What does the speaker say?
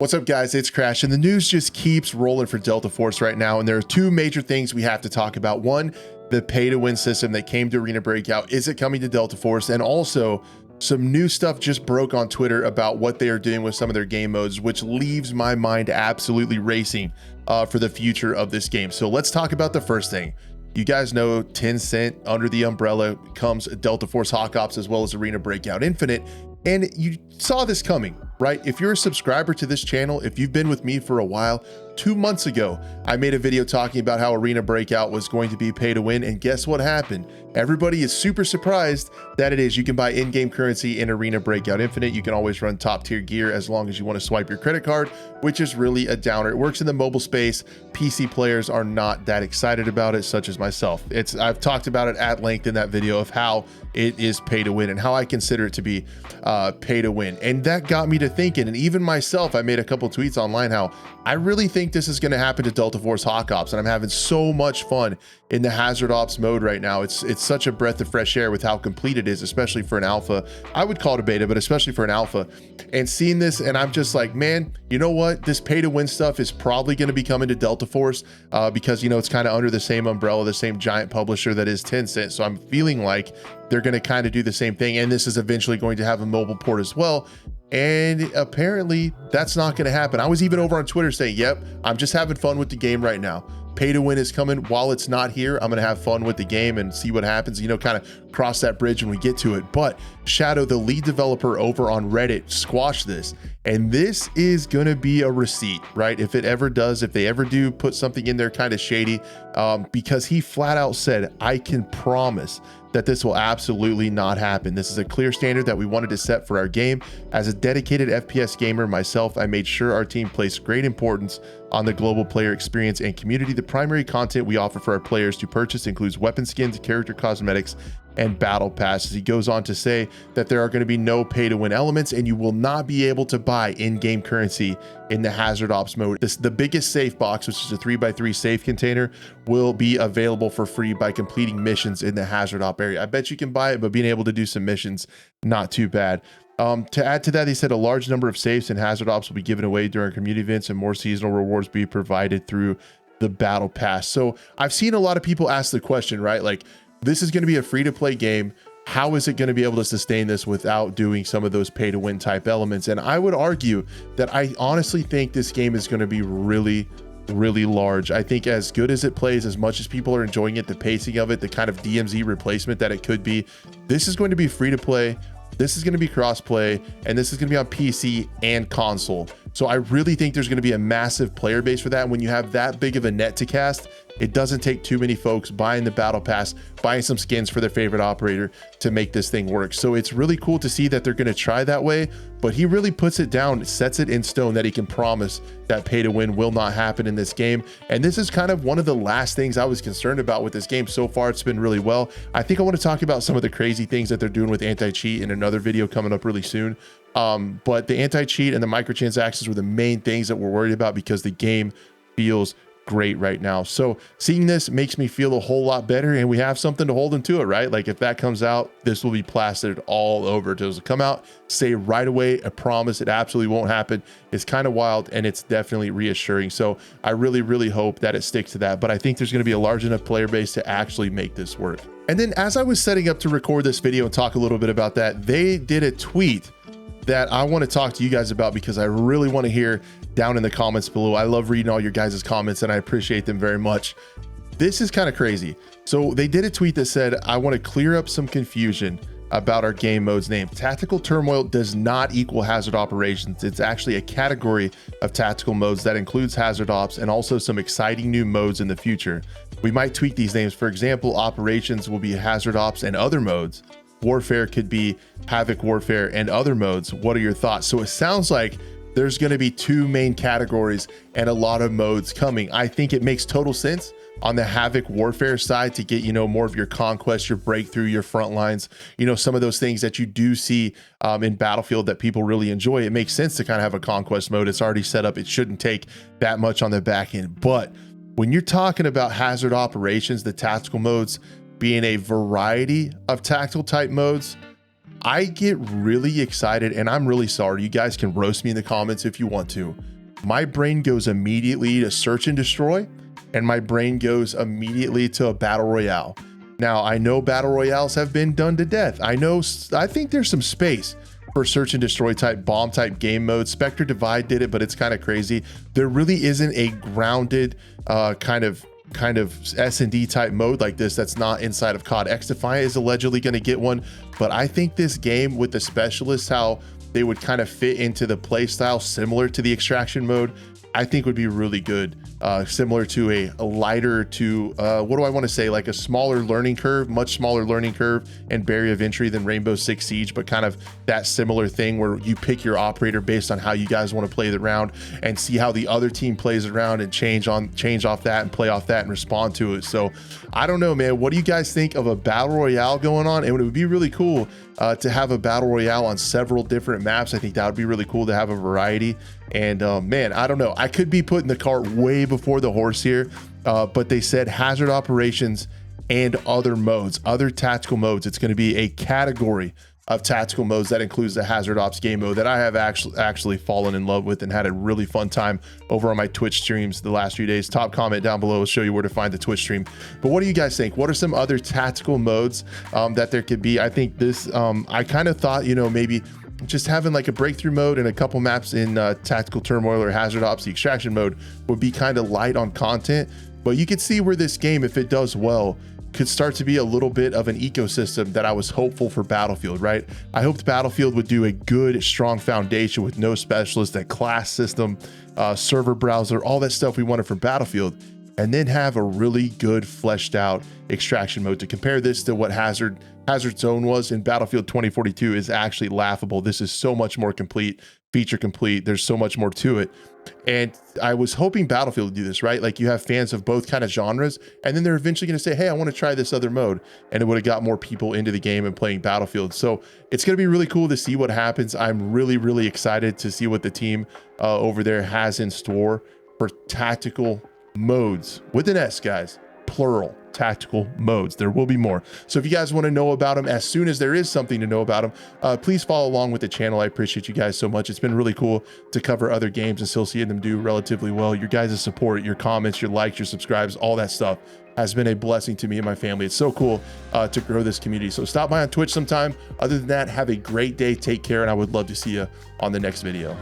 What's up, guys? It's Crash, and the news just keeps rolling for Delta Force right now, and there are two major things we have to talk about. One, the pay-to-win system that came to Arena Breakout. Is it coming to Delta Force? And also, some new stuff just broke on Twitter about what they are doing with some of their game modes, which leaves my mind absolutely racing for the future of this game. So let's talk about the first thing. You guys know 10 Cent under the umbrella comes Delta Force Hawk Ops as well as Arena Breakout Infinite. And you saw this coming, right? If you're a subscriber to this channel, if you've been with me for a while, 2 months ago, I made a video talking about how Arena Breakout was going to be pay to win. And guess what happened? Everybody is super surprised that it is. You can buy in-game currency in Arena Breakout Infinite. You can always run top tier gear as long as you want to swipe your credit card, which is really a downer. It works in the mobile space. PC players are not that excited about it, such as myself. I've talked about it at length in that video of how it is pay to win and how I consider it to be pay to win. And that got me to thinking, and even myself, I made a couple tweets online how I really think this is going to happen to Delta Force Hawk Ops, and I'm having so much fun in the Hazard Ops mode right now. It's such a breath of fresh air with how complete it is, especially for an alpha. I would call it a beta, but especially for an alpha. And seeing this, and I'm just like, man, you know what? This pay to win stuff is probably going to be coming to Delta Force because, you know, it's kind of under the same umbrella, the same giant publisher that is 10 Cent. So I'm feeling like they're going to kind of do the same thing. And this is eventually going to have a mobile port as well. And apparently that's not going to happen. I was even over on Twitter saying, yep, I'm just having fun with the game right now. Pay to win is coming. While it's not here, I'm going to have fun with the game and see what happens, you know, kind of cross that bridge when we get to it. But Shadow, the lead developer over on Reddit, squashed this. And this is going to be a receipt, right? If it ever does, if they ever do put something in there kind of shady, because he flat out said, I can promise that this will absolutely not happen. This is a clear standard that we wanted to set for our game. As a dedicated FPS gamer myself, I made sure our team placed great importance on the global player experience and community. The primary content we offer for our players to purchase includes weapon skins, character cosmetics, and battle passes. He goes on to say that there are going to be no pay to win elements, and you will not be able to buy in-game currency in the Hazard Ops mode. The biggest safe box, which is a 3x3 safe container, will be available for free by completing missions in the Hazard Op area. I bet you can buy it, but being able to do some missions, not too bad. To add to that, he said a large number of safes and Hazard Ops will be given away during community events, and more seasonal rewards be provided through the battle pass. So I've seen a lot of people ask the question, right? Like, this is going to be a free-to-play game. How is it going to be able to sustain this without doing some of those pay-to-win type elements? And I would argue that I honestly think this game is going to be really large. I think as good as it plays, as much as people are enjoying it, the pacing of it, the kind of DMZ replacement that it could be, this is going to be free-to-play. This is going to be cross-play, and this is going to be on PC and console. So I really think there's going to be a massive player base for that. And when you have that big of a net to cast, it doesn't take too many folks buying the battle pass, buying some skins for their favorite operator to make this thing work. So it's really cool to see that they're going to try that way, but he really puts it down, sets it in stone that he can promise that pay to win will not happen in this game. And this is kind of one of the last things I was concerned about with this game. So far, it's been really well. I think I want to talk about some of the crazy things that they're doing with anti-cheat in another video coming up really soon. But the anti-cheat and the microtransactions were the main things that we're worried about because the game feels great right now. So seeing this makes me feel a whole lot better, and we have something to hold into it, right? Like if that comes out, this will be plastered all over. Does it come out, say right away, I promise it absolutely won't happen. It's kind of wild, and it's definitely reassuring. So I really hope that it sticks to that, but I think there's going to be a large enough player base to actually make this work. And then as I was setting up to record this video and talk a little bit about that, they did a tweet that I want to talk to you guys about because I really want to hear down in the comments below. I love reading all your guys' comments and I appreciate them very much. This is kind of crazy. So they did a tweet that said, I want to clear up some confusion about our game mode's name. Tactical Turmoil does not equal Hazard Operations. It's actually a category of tactical modes that includes Hazard Ops and also some exciting new modes in the future. We might tweak these names. For example, Operations will be Hazard Ops and other modes. Warfare could be Havoc Warfare and other modes. What are your thoughts? So it sounds like there's going to be two main categories and a lot of modes coming. I think it makes total sense on the Havoc Warfare side to get, you know, more of your conquest, your breakthrough, your front lines, you know, some of those things that you do see in Battlefield that people really enjoy. It makes sense to kind of have a conquest mode. It's already set up. It shouldn't take that much on the back end. But when you're talking about Hazard Operations, the tactical modes being a variety of tactical type modes, I get really excited, and I'm really sorry. You guys can roast me in the comments if you want to. My brain goes immediately to search and destroy, and my brain goes immediately to a battle royale. Now, I know battle royales have been done to death. I think there's some space for search and destroy type bomb type game mode. Spectre Divide did it, but it's kind of crazy. There really isn't a grounded kind of S&D type mode like this that's not inside of COD. X Defiant is allegedly going to get one, but I think this game with the specialists, how they would kind of fit into the play style similar to the extraction mode, I think would be really good. Similar to a lighter to, what do I want to say? Like a smaller learning curve, much smaller learning curve and barrier of entry than Rainbow Six Siege, but kind of that similar thing where you pick your operator based on how you guys want to play the round and see how the other team plays around and change off that and play off that and respond to it. So I don't know, man. What do you guys think of a battle royale going on? And it would be really cool to have a battle royale on several different maps. I think that would be really cool to have a variety. And man, I don't know. I could be putting the cart way before the horse here, but they said hazard operations and other modes, other tactical modes. It's going to be a category of tactical modes that includes the hazard ops game mode that I have actually fallen in love with and had a really fun time over on my Twitch streams the last few days. Top comment down below will show you where to find the Twitch stream. But what do you guys think? What are some other tactical modes that there could be? I think this, I kind of thought, you know, maybe just having like a breakthrough mode and a couple maps in tactical turmoil or hazard ops, the extraction mode would be kind of light on content, but you could see where this game, if it does well, could start to be a little bit of an ecosystem that I was hopeful for Battlefield, right? I hoped Battlefield would do a good, strong foundation with no specialist, that class system, server browser, all that stuff we wanted from Battlefield, and then have a really good fleshed out extraction mode. To compare this to what Hazard Zone was in Battlefield 2042 is actually laughable. This is so much more complete, feature complete. There's so much more to it. And I was hoping Battlefield would do this, right? Like you have fans of both kind of genres, and then they're eventually going to say, hey, I want to try this other mode. And it would have got more people into the game and playing Battlefield. So it's going to be really cool to see what happens. I'm really, really excited to see what the team over there has in store for tactical modes with an S, guys, plural tactical modes. There will be more. So if you guys want to know about them as soon as there is something to know about them, please follow along with the channel. I appreciate you guys so much. It's been really cool to cover other games and still seeing them do relatively well. Your guys' support, your comments, your likes, your subscribes, all that stuff has been a blessing to me and my family. It's so cool to grow this community. So stop by on Twitch sometime. Other than that, have a great day. Take care. And I would love to see you on the next video.